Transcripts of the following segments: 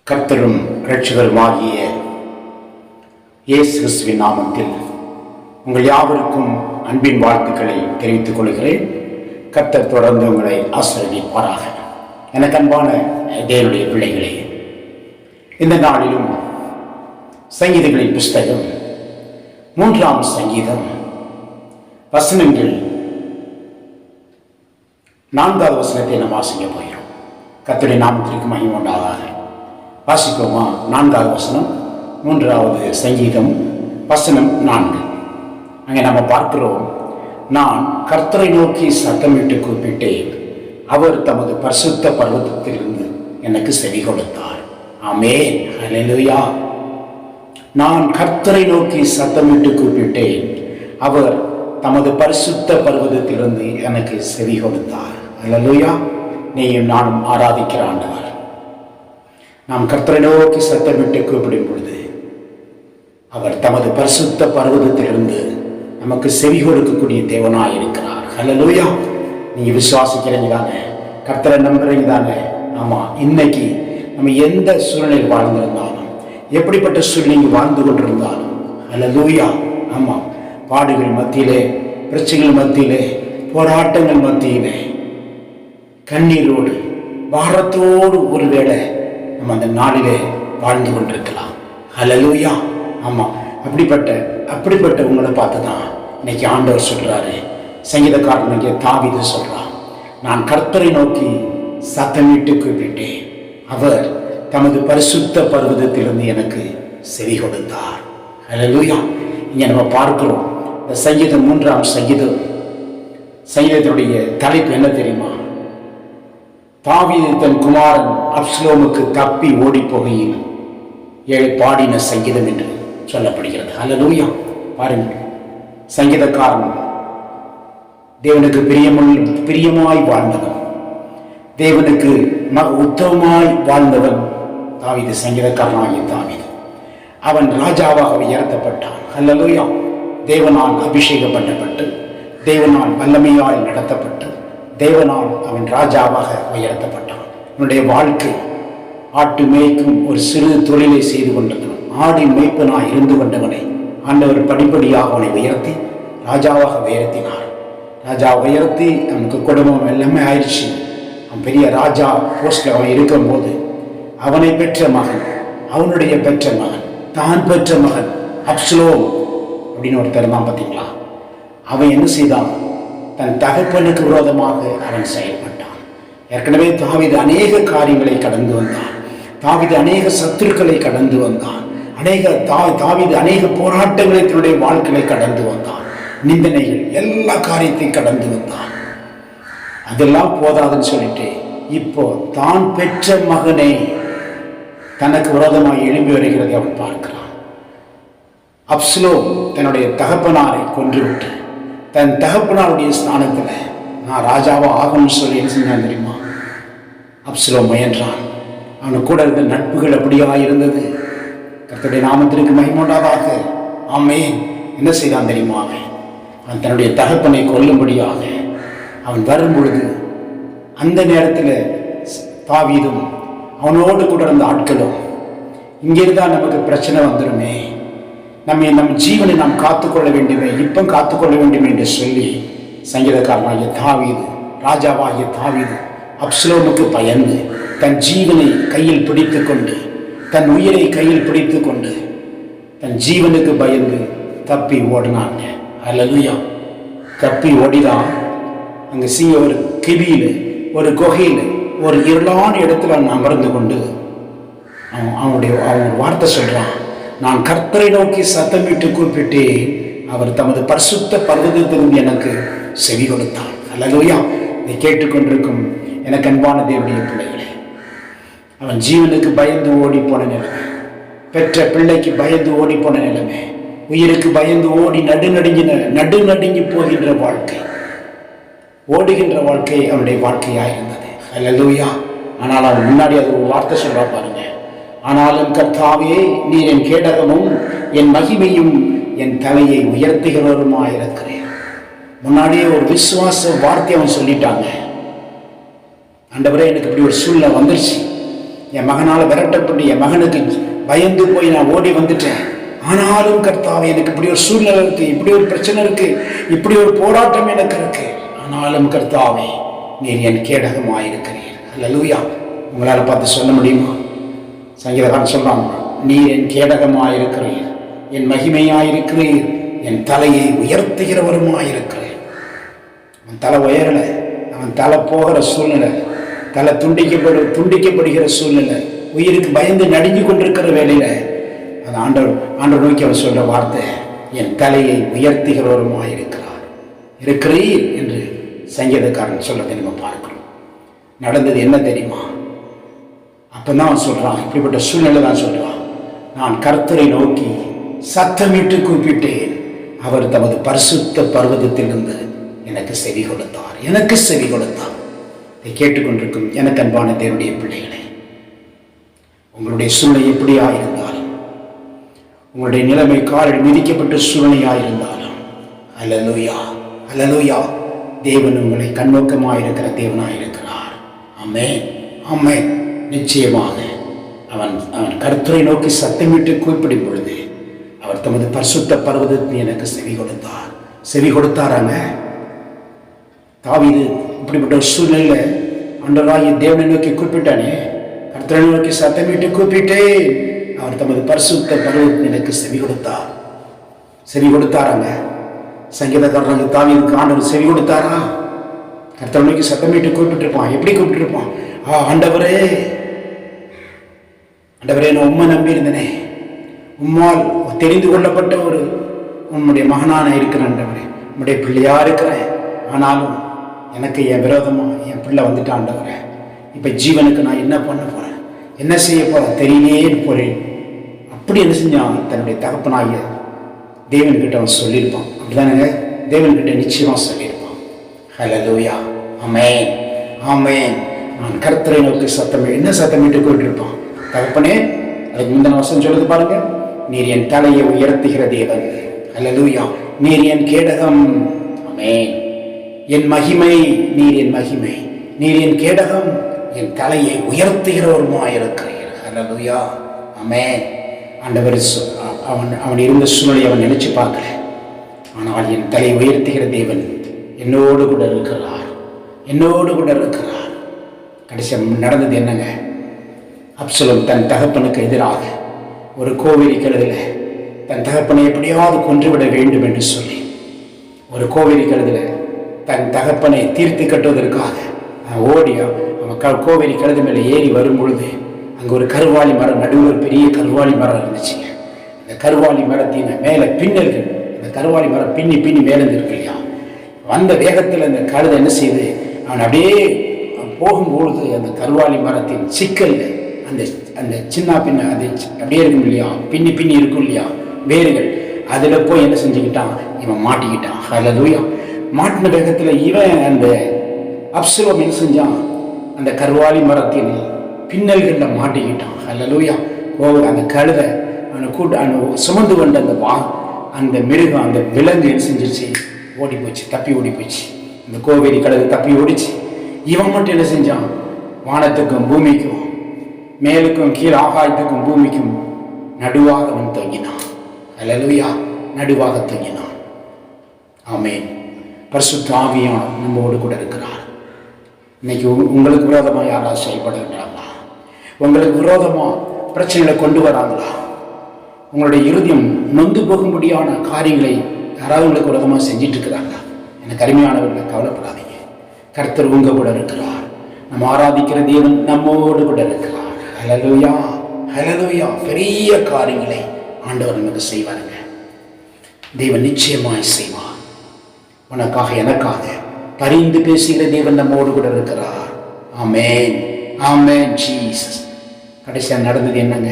கர்த்தரும் இரட்சகருமாகிய இயேசு கிறிஸ்துவின் நாமத்தில் உங்கள் யாவருக்கும் அன்பின் வாழ்த்துக்களை தெரிவித்துக் கொள்கிறேன். கர்த்தர் தொடர்ந்து உங்களை ஆசீர்வதிப்பாராக. எனக்கு அன்பான தேவனுடைய பிள்ளைகளே, இந்த நாளிலும் சங்கீதங்களின் புஸ்தகம் 3ஆம் சங்கீதம் வசனங்கள் 4வது வசனத்தை நாம் வாசிக்க போகிறோம். கர்த்தருடைய நாமத்திற்கு மகிமை உண்டாவதாக. வாசிப்போமா? 4வது வசனம், 3வது சங்கீதம் வசனம் 4. அங்கே நம்ம பார்க்கிறோம், நான் கர்த்தரை நோக்கி சத்தமிட்டு கூப்பிட்டேன், அவர் தமது பரிசுத்த பர்வதத்திலிருந்து எனக்கு செவி கொடுத்தார். ஆமென், ஹல்லேலூயா. நான் கர்த்தரை நோக்கி சத்தமிட்டு கூப்பிட்டேன், அவர் தமது பரிசுத்த பர்வதத்திலிருந்து எனக்கு செவி கொடுத்தார். ஹல்லேலூயா. நீயும் நானும் ஆராதிக்கிற ஆண்டவர். நாம் கர்த்தரை நோக்கி சத்தமிட்டு கூப்பிடும் பொழுது அவர் தமது பரிசுத்த பர்வதத்திலிருந்து நமக்கு செவி கொடுக்கக்கூடிய தேவனாய் இருக்கிறார். ஹல்லேலூயா. நீங்க விசுவாசிக்கிறீங்க தானே? கர்த்தரை நம்புறீங்க தானே? ஆமா. இன்னைக்கு நம்ம எந்த சூழ்நிலையில் வாழ்ந்திருந்தாலும், எப்படிப்பட்ட சூழ்நிலை வாழ்ந்து கொண்டிருந்தாலும், ஹல்லேலூயா, ஆமா, பாடுகள் மத்தியிலே, பிரச்சனைகள் மத்தியிலே, போராட்டங்கள் மத்தியிலே, கண்ணீரோடு பாரத்தோடு ஒருவேளை நம்ம அந்த நாளிலே வாழ்ந்து கொண்டிருக்கலாம். ஹல்லேலூயா. ஆமா, அப்படிப்பட்ட உங்களை பார்த்து தான் இன்னைக்கு ஆண்டவர் சொல்றாரு. சங்கீதக்காரனுக்கு தாவீது சொல்றான், நான் கர்த்தரை நோக்கி சத்தமிட்டு கூப்பிட்டேன், அவர் தமது பரிசுத்த பர்வதத்திலிருந்து எனக்கு செவி கொடுத்தார். ஹல்லேலூயா. இங்க நம்ம பார்க்கிறோம், இந்த சங்கீதம் 3ஆம் சங்கீதத்தினுடைய தலைப்பு என்ன தெரியுமா? தாவீது தன் குமாரன் அப்சலோமுக்கு தப்பி ஓடி போகையில் பாடின சங்கீதம் என்று சொல்லப்படுகிறது. ஹல்லேலூயா. பாருங்கள், சங்கீதக்காரன் தேவனுக்கு பிரியமாய் வாழ்ந்தவன், தேவனுக்கு உத்தமமாய் வாழ்ந்தவன் தாவீது, சங்கீதக்காரனாகிய தாவீது. அவன் ராஜாவாக உயர்த்தப்பட்டான். ஹல்லேலூயா. தேவனால் அபிஷேகம் பண்ணப்பட்டு, தேவனால் வல்லமையால் நடத்தப்பட்டு, தேவனால் அவன் ராஜாவாக உயர்த்தப்பட்டான். அவனுடைய வாழ்க்கை ஆட்டு மேய்க்கும் ஒரு சிறு தொழிலை செய்து கொண்டவன், ஆடி மேய்ப்பனாய் இருந்து கொண்டவனை ஆண்டவர் படிப்படியாக அவனை உயர்த்தி ராஜாவாக உயர்த்தினார். ராஜா உயர்த்தி அவனுக்கு குடும்பம் எல்லாமே ஆயிடுச்சு. அவன் பெரிய ராஜா போஸ்ட்ல அவன் இருக்கும்போது அவனை பெற்ற மகன், அவனுடைய பெற்ற மகன், தான் பெற்ற மகன் அப்சலோம் அப்படின்னு ஒருத்தர் தான். பார்த்தீங்களா, அவன் என்ன செய்தான்? தன் தகப்பனுக்கு விரோதமாக அவன் செயல்பட்டான். ஏற்கனவே தாவீது அநேக காரியங்களை கடந்து வந்தான். தாவீது அநேக சத்துருக்களை கடந்து வந்தான். தாவீது அநேக போராட்டங்களை தன்னுடைய வாழ்க்கையை கடந்து வந்தான். நிந்தனைகள், எல்லா காரியத்தையும் கடந்து வந்தான். அதெல்லாம் போதாதுன்னு சொல்லிட்டு இப்போ தான் பெற்ற மகனை தனக்கு விரோதமாக எழும்பி வருகிறதை அவன் பார்க்கிறான். அப்சலோம் தன்னுடைய தகப்பனாரை கொன்றுவிட்டு தன் தகப்பனாருடைய ஸ்தானத்தில் நான் ராஜாவா ஆகும்னு சொல்லி என்ன செஞ்சான் தெரியுமா? அப்சலோம் முயன்றான். அவனுக்கு கூட இருந்த நட்புகள் அப்படியா இருந்தது. கர்த்தருடைய நாமத்திற்கு மகிமை உண்டாவதாக. ஆமென். என்ன செய்தான் தெரியுமா? அவன் தன்னுடைய தகப்பனை கொல்லும்படியாக அவன் வரும் பொழுது அந்த நேரத்தில் தாவீதும் அவனோடு கூட இருந்த ஆட்களும், இங்கிருந்தால் நமக்கு பிரச்சனை வந்துடுமே, நம் ஜீவனை நாம் காத்துக்கொள்ள வேண்டுமே, இப்போ காத்துக்கொள்ள வேண்டுமே என்று சொல்லி சங்கீதக்காரனாகிய தாவீது, ராஜாவாகிய தாவீது அப்சலோமுக்கு பயந்து தன் ஜீவனை கையில் பிடித்து கொண்டு, தன் உயிரை கையில் பிடித்து கொண்டு, தன் ஜீவனுக்கு பயந்து தப்பி ஓடினாங்க. ஹல்லேலூயா. தப்பி ஓடிதான் அங்கே ஒரு கிபியில், ஒரு குகையில், ஒரு இருளான இடத்துல அவன் அமர்ந்து கொண்டு அவன் வார்த்தை சொல்றான், நான் கர்த்தரை நோக்கி சத்தமிட்டு கூப்பிட்டேன், அவர் தமது பரிசுத்த பர்வதத்திலிருந்து எனக்கு செவி கொடுத்தார். ஹல்லேலூயா. இதை கேட்டுக்கொண்டிருக்கும் எனக்கு அன்பான தேவனுடைய பிள்ளைகளே, அவன் ஜீவனுக்கு பயந்து ஓடி போன நிலைமை, பெற்ற பிள்ளைக்கு பயந்து ஓடி போன நிலைமை, உயிருக்கு பயந்து ஓடி நடுநடுங்கி போகின்ற வாழ்க்கை, ஓடுகின்ற வாழ்க்கை அவனுடைய வாழ்க்கையாயிருந்தது. ஹல்லேலூயா. ஆனால் அவன் முன்னாடி அது ஒரு வார்த்தை சொல்றா பாருங்க, ஆனாலும் கர்த்தாவே, நீர் என் கேடகமும் என் மகிமையும் என் தலையை உயர்த்துகிறவருமாயிருக்கிறேன். முன்னாடியே ஒரு விசுவாச வார்த்தை அவன் சொல்லிட்டாங்க. ஆண்டவரே, எனக்கு இப்படி ஒரு சூழ்நிலை வந்துருச்சு, என் மகனால் விரட்டப்பட்டு என் மகனுக்கு பயந்து போய் நான் ஓடி வந்துட்டேன். ஆனாலும் கர்த்தாவே, எனக்கு இப்படி ஒரு சூழ்நிலை இருக்கு, இப்படி ஒரு பிரச்சனை இருக்கு, இப்படி ஒரு போராட்டம் எனக்கு இருக்கு. ஆனாலும் கர்த்தாவே, நீர் என் கேடகமாயிருக்கிறீர். அல்லேலூயா. உங்களால் பார்த்து சொல்ல முடியுமா? சங்கீதக்காரன் சொல்றான், நீர் என் கேடகமாயிருக்கிறீர், என் மகிமையாயிருக்கிறீர், என் தலையை உயர்த்துகிறவருமாயிருக்கிறேன். அவன் தலை உயரலை, அவன் தலை போகிற சூழ்நிலை, தலை துண்டிக்கப்படுகிற சூழ்நிலை, உயிருக்கு பயந்து நடுங்கி கொண்டிருக்கிற வேலையில அது ஆண்டவர் நோக்கி அவர் சொல்ற வார்த்தை, என் தலையை உயர்த்துகிறவருமாயிருக்கிறார் இருக்கிறீர் என்று சங்கீதக்காரன் சொல்லதை நம்ம பார்க்கிறோம். நடந்தது என்ன தெரியுமா? அப்பதான் அவன் சொல்றான், இப்படிப்பட்ட சூழ்நிலை தான் சொல்றான், நான் கர்த்தரை நோக்கி சத்தமிட்டு கூப்பிட்டேன், அவர் தமது பரிசுத்த பர்வதத்திலிருந்து எனக்கு செவி கொடுத்தார், எனக்கு செவி கொடுத்தார். இதை கேட்டுக்கொண்டிருக்கும் எனக்கு அன்பான தேவனுடைய பிள்ளைகளே, உங்களுடைய சூழ்நிலை எப்படியாயிருந்தாலும், உங்களுடைய நிலைமை காலில் மிதிக்கப்பட்ட சூழ்நிலையாயிருந்தாலும், அல்லேலூயா அல்லேலூயா, தேவன் உங்களை கண்ணோக்கமாயிருக்கிற தேவனாயிருக்கிறார். ஆமென் ஆமென். நிச்சயமாக அவன் கர்த்தரை நோக்கி சத்தமிட்டு கூப்பிடும் பொழுது அவர் தமது பரிசுத்த பர்வதத்தில் எனக்கு செவி கொடுத்தார். செவி கொடுத்தாராங்க. தாவீது இப்படிப்பட்ட ஒரு சூழ்நிலையில ஆண்டவராகிய தேவனை நோக்கி கூப்பிட்டானே, கர்த்தரை நோக்கி சத்தமிட்டு கூப்பிட்டேன், அவர் தமது பரிசுத்த பர்வதத்தில் எனக்கு செவி கொடுத்தார். செவி கொடுத்தாராங்க. சங்கீதக்காரனுக்கு தாவீதுக்கு ஆண்டவர் செவி கொடுத்தாரா? கர்த்தரை நோக்கி சத்தமிட்டு கூப்பிட்டுருப்பான். எப்படி கூப்பிட்டுருப்பான்? ஆண்டவரே, ஆண்டவரே, நான் உம்மை நம்பி இருந்தனே, உம்மால் தெரிந்து கொள்ளப்பட்ட ஒரு உன்னுடைய மகனான இருக்கிறேன் ஆண்டவரே, உன்னுடைய பிள்ளையா இருக்கிறேன். ஆனாலும் எனக்கு என் விரோதமா என் பிள்ளை வந்துட்டான் ஆண்டவரே. இப்ப ஜீவனுக்கு நான் என்ன பண்ண போறேன், என்ன செய்ய போறேன் தெரியலே போறேன். அப்படி என்ன செஞ்சான்? தன்னுடைய தகப்பனாகிய தேவன்கிட்ட அவன் சொல்லியிருப்பான். அப்படிதானுங்க, தேவன்கிட்ட நிச்சயமா சொல்லியிருப்பான். ஹல்லேலூயா. ஆமென் ஆமென். நான் கர்த்தரை நோக்கி என்ன சத்தமிட்டு போயிட்டிருப்பான்? தகப்பனே, அதுக்கு முந்தின வசனம் சொல்லுது பாருங்க, நீர் என் தலையை உயர்த்துகிற தேவன். அல்லேலூயா. நீர் என் கேடகம். ஆமென். என் மகிமை, நீர் என் மகிமை, நீர் என் கேடகம், என் தலையை உயர்த்துகிறவருமாயிருக்கிறீர். அல்லேலூயா. ஆமென். ஆண்டவர் அவன் இருந்த சூழ்நிலை அவன் நினைச்சு பார்க்கல. ஆனால் என் தலையை உயர்த்துகிற தேவன் என்னோடு கூட இருக்கிறார், என்னோடு கூட இருக்கிறார். கடைசியாக நடந்தது என்னங்க? அப்சலோம் தன் தகப்பனுக்கு எதிராக ஒரு கோவேரி கழுதில தன் தகப்பனை எப்படியாவது கொன்றுவிட வேண்டும் என்று சொல்லி ஒரு கோவேரி கழுதில தன் தகப்பனை தீர்த்து கட்டுவதற்காக ஓடி அவன் கோவேரி கழுது மேலே ஏறி வரும் பொழுது அங்கே ஒரு கருவாளி மரம், நடுவில் ஒரு பெரிய கருவாளி மரம் இருந்துச்சுங்க. அந்த கருவாளி மரத்தின் மேலே பின்னல்கள், அந்த கருவாளி மரம் பின்னி பின்னி மேலேந்து இருக்கு இல்லையா, வந்த வேகத்தில் அந்த கழுதை என்ன செய்து அவன் அப்படியே போகும்பொழுது அந்த கருவாளி மரத்தின் சிக்கல் அந்த அந்த சின்ன பின்ன அது அப்படியே இருக்கும் இல்லையா, பின்னி பின்னி இருக்கும் இல்லையா வேர்கள், அதில் போய் என்ன செஞ்சுக்கிட்டான்? இவன் மாட்டிக்கிட்டான். ஹல்லேலூயா. மாட்டின வேகத்தில் இவன் அந்த அப்சலோம் என்ன செஞ்சான்? அந்த கருவாளி மரத்தின் பின்னல்களில் மாட்டிக்கிட்டான். ஹல்லேலூயா. அந்த கழுதை அவனை சுமந்து கொண்ட அந்த மிருகம், அந்த விலங்கு என்ன செஞ்சிச்சு? ஓடி போச்சு, தப்பி ஓடி போச்சு. இந்த கோவேரி கழுதை தப்பி ஓடிச்சு. இவன் மட்டும் என்ன செஞ்சான்? வானத்துக்கும் பூமிக்கும், மேலுக்கும் கீழே ஆகாயத்துக்கும் பூமிக்கும் நடுவாக அவன் தொங்கினான். அல்லேலூயா. நடுவாக தொங்கினான். ஆமென். பரிசுத்த ஆவியானவர் நம்மோடு கூட இருக்கிறார். இன்னைக்கு உங்களுக்கு விரோதமா யாராவது செயல்படுகிறாங்களா? உங்களுக்கு விரோதமா பிரச்சனைகளை கொண்டு வராங்களா? உங்களுடைய இருதயம் நொந்து போகும்படியான காரியங்களை யாராவது உங்களுக்கு விரோதமாக செஞ்சிட்டு இருக்கிறாங்களா? எனக்கு அருமையானவர்களை, கவலைப்படாதீங்க. கர்த்தர் உங்க கூட இருக்கிறார். நம்ம ஆராதிக்கிற தேவன் நம்மோடு கூட இருக்கிறார். ஹல்லேலூயா ஹல்லேலூயா. பெரிய காரியங்களை ஆண்டவர் நமக்கு செய்வாருங்க. தேவன் நிச்சயமாய் செய்வார். உனக்காக எனக்காக பரிந்து பேசுகிற தேவன் நம்மோடு கூட இருக்கிறார். ஆமென் ஆமென். ஜீசஸ். கடைசியாக நடந்தது என்னங்க?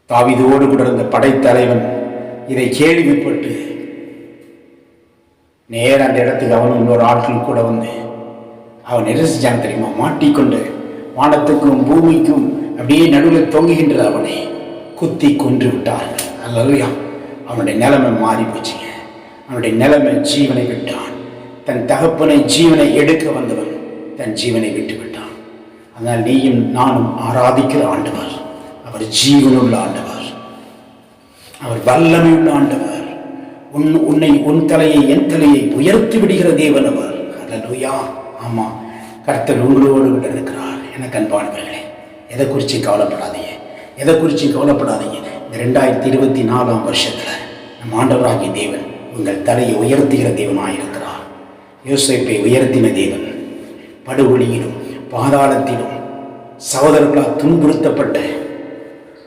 தாவீதோடு கூட இருந்த படைத்தலைவன் இதை கேள்விப்பட்டு நேர அந்த இடத்துக்கு அவனும் இன்னொரு ஆட்கள் கூட வந்து அவன் என்ன செஞ்சான் தெரியுமா? மாட்டிக்கொண்டு வானத்துக்கும் பூமிக்கும் அப்படியே நடுவில் தொங்குகின்ற அவனை குத்தி கொன்று விட்டார்கள். அல்லேலூயா. அவனுடைய நிலைமை மாறி போச்சுங்க. அவனுடைய நிலைமை, ஜீவனை விட்டான். தன் தகப்பனை ஜீவனை எடுக்க வந்தவன் தன் ஜீவனை விட்டு விட்டான். அதனால் நீயும் நானும் ஆராதிக்கிற ஆண்டவர் அவர் ஜீவனுள்ள ஆண்டவர், அவர் வல்லமையுள்ள ஆண்டவர். உன் தலையை என் தலையை உயர்த்தி விடுகிற தேவன் அவர். அல்லேலூயா. ஆமா, கர்த்தர் உங்களோடு விட இருக்கிறார். எனக்கு அன்பானவர்களே, எதை குறித்து கவலைப்படாதீங்க, எதை குறித்து கவலைப்படாதீங்க. இந்த 2024 வருஷத்தில் நம் ஆண்டவராகிய தேவன் உங்கள் தலையை உயர்த்துகிற தேவனாயிருக்கிறார். யோசேப்பை உயர்த்தின தேவன் படுகொலியிலும் பாதாளத்திலும் சகோதரர்களால் துன்புறுத்தப்பட்ட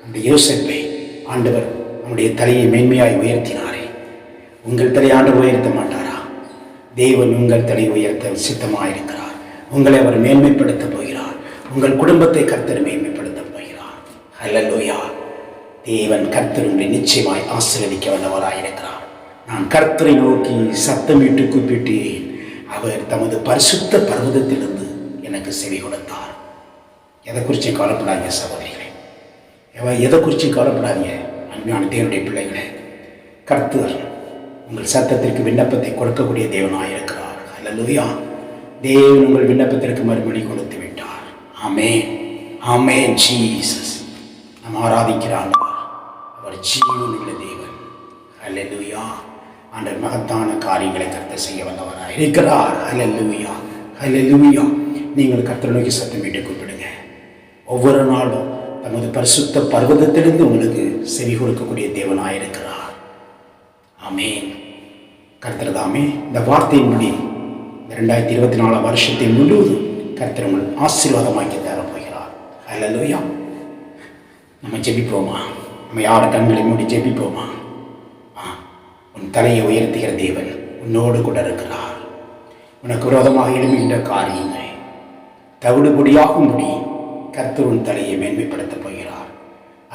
அந்த யோசேப்பை ஆண்டவர் நம்முடைய தலையை மேன்மையாய் உயர்த்தினாரே. உங்கள் தலையை ஆண்டவர் உயர்த்த மாட்டாரா? தேவன் உங்கள் தலையை உயர்த்த சித்தமாயிருக்கிறார். உங்களை அவர் மேன்மைப்படுத்த போகிறார். உங்கள் குடும்பத்தை கர்த்தர் மேன்மைப்படுத்த போகிறார். அல்லேலூயா. தேவன் கர்த்தர் உங்களை நிச்சயமாய் ஆசீர்வதிக்க வல்லவராயிருக்கிறார். நான் கர்த்தரை நோக்கி சத்தமிட்டு கூப்பிட்டேன், அவர் தமது பரிசுத்த பர்வதத்திலிருந்து எனக்கு செவி கொடுத்தார். எதை குறித்து கவலைப்படாதீங்க சகோதரிகளே, எதை குறித்து கவலைப்படாதீங்க அன்பான தேவனுடைய பிள்ளைகளே. கர்த்தர் உங்கள் சத்தத்திற்கு விண்ணப்பத்தை கொடுக்கக்கூடிய தேவனாயிருக்கிறார். அல்லேலூயா. தேவன் உங்கள் விண்ணப்பத்திற்கு மறுமொழி கொடுத்து விட்டார். ஆமென், ஆமென். ஜீசஸ் நாம் ஆராதிக்கிறார். அவர் ஜீவனுள்ள தேவன். அல்லேலூயா. ஆண்டவர் மகத்தான காரியங்களை கர்த்தர் செய்ய வல்லவராக இருக்கிறார். அல்லேலூயா, அல்லேலூயா. நீங்கள் கர்த்தரை நோக்கி சத்தமிட்டு கூப்பிடுங்க. ஒவ்வொரு நாளும் தமது பரிசுத்த பர்வதத்திலிருந்து உங்களுக்கு செவி கொடுக்கக்கூடிய தேவனாயிருக்கிறார். ஆமென். கர்த்தர் தாமே இந்த வார்த்தையின்படி இந்த 2024 வருஷத்தை முழுவதும் கர்த்தர் உங்கள் ஆசீர்வாதமாக்கி தரப்போகிறார். அல்லேலூயா. நம்ம ஜெபிப்போமா? நம்ம யார் கண்களை மூடி ஜெபிப்போமா? உன் தலையை உயர்த்துகிற தேவன் உன்னோடு கூட இருக்கிறார். உனக்கு விரோதமாக எழும்புகின்ற காரியங்களை தவிடுபடியாகும்படி கர்த்தர் உன் தலையை மேன்மைப்படுத்தப் போகிறார்.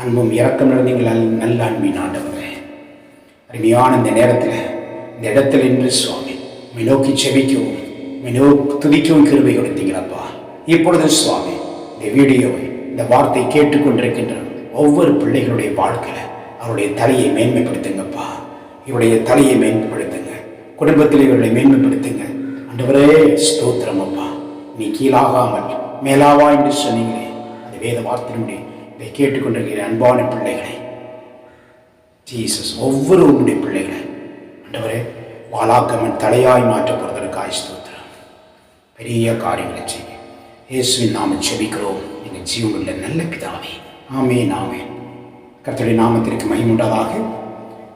அன்பும் இரக்கம் நிறைந்த நல்ல அன்பின் ஆண்டவரே, அருமையான இந்த நேரத்தில் இந்த இடத்துல நின்று சுவாமி உம்மை நோக்கி செபிக்கவும் துதிக்கவும் கிருபை கொடுத்தீங்களப்பா. இப்பொழுது சுவாமி இந்த வீடியோவை இந்த வார்த்தை கேட்டுக்கொண்டிருக்கின்ற ஒவ்வொரு பிள்ளைகளுடைய வாழ்க்கையில் அவருடைய தலையை மேன்மைப்படுத்துங்கப்பா. இவருடைய தலையை மேன்மைப்படுத்துங்க, குடும்பத்தில் இவர்களை மேன்மைப்படுத்துங்க. ஆண்டவரே ஸ்தோத்திரம் அப்பா. நீ கீழாகாமல் மேலாவா என்று சொன்னீங்களே, அந்த வேத வார்த்தையினுடைய இதை கேட்டுக்கொண்டிருக்கிற அன்பான பிள்ளைகளை ஜீசஸ் ஒவ்வொரு உங்களுடைய பிள்ளைகளை ஆண்டவரே வாளாக்கமன் தலையாய் மாற்றப்படுவதற்காய் ஸ்தோத்திரம். பெரிய காரியங்களை செய்ய இயேசுவின் நாம செபிக்கிறோம் எங்கள் ஜீவனுள்ள நல்ல பிதாவே. ஆமென், ஆமென். கர்த்தருடைய நாமத்திற்கு மகிமுண்டாதாக.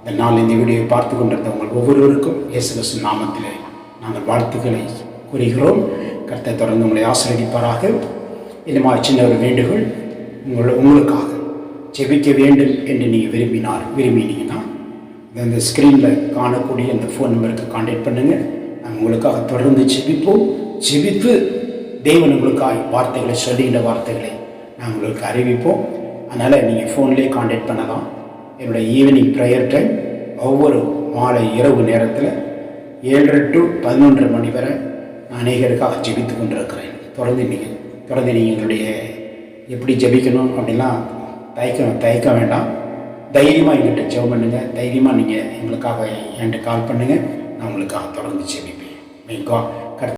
இந்த நாள் இந்த வீடியோவை பார்த்து கொண்டிருந்த உங்கள் ஒவ்வொருவருக்கும் இயேசு கிறிஸ்து நாமத்திலே நாங்கள் வாழ்த்துக்களை கூறுகிறோம். கர்த்தர் தொடர்ந்து உங்களை ஆசீர்வதிப்பாராக. இந்த சின்ன ஒரு வேண்டுகோள், உங்களுக்காக ஜெபிக்க வேண்டும் என்று நீங்கள் விரும்பினீங்கன்னா இந்த ஸ்க்ரீனில் காணக்கூடிய இந்த ஃபோன் நம்பருக்கு கான்டாக்ட் பண்ணுங்கள். நாங்கள் உங்களுக்காக தொடர்ந்து ஜெபித்து தேவன் உங்களுக்காக வார்த்தைகளை சொல்லுகின்ற வார்த்தைகளை நாங்கள் உங்களுக்கு அறிவிப்போம். அதனால் நீங்கள் ஃபோன்லேயே கான்டாக்ட் பண்ணலாம். என்னுடைய ஈவினிங் ப்ரேயர் டைம் ஒவ்வொரு மாலை இரவு நேரத்தில் 7:30 to 11:30 மணி வரை நான் அநேகருக்காக ஜெபித்து கொண்டிருக்கிறேன். தொடர்ந்து நீங்கள் எங்களுடைய எப்படி ஜெபிக்கணும் அப்படின்லாம் தயக்க வேண்டாம். தைரியமாக எங்கிட்ட ஜெபம் பண்ணுங்கள். தைரியமாக நீங்கள் எங்களுக்காக என்கிட்ட கால் பண்ணுங்கள். நான் உங்களுக்காக தொடர்ந்து ஜெபிப்பேன். May God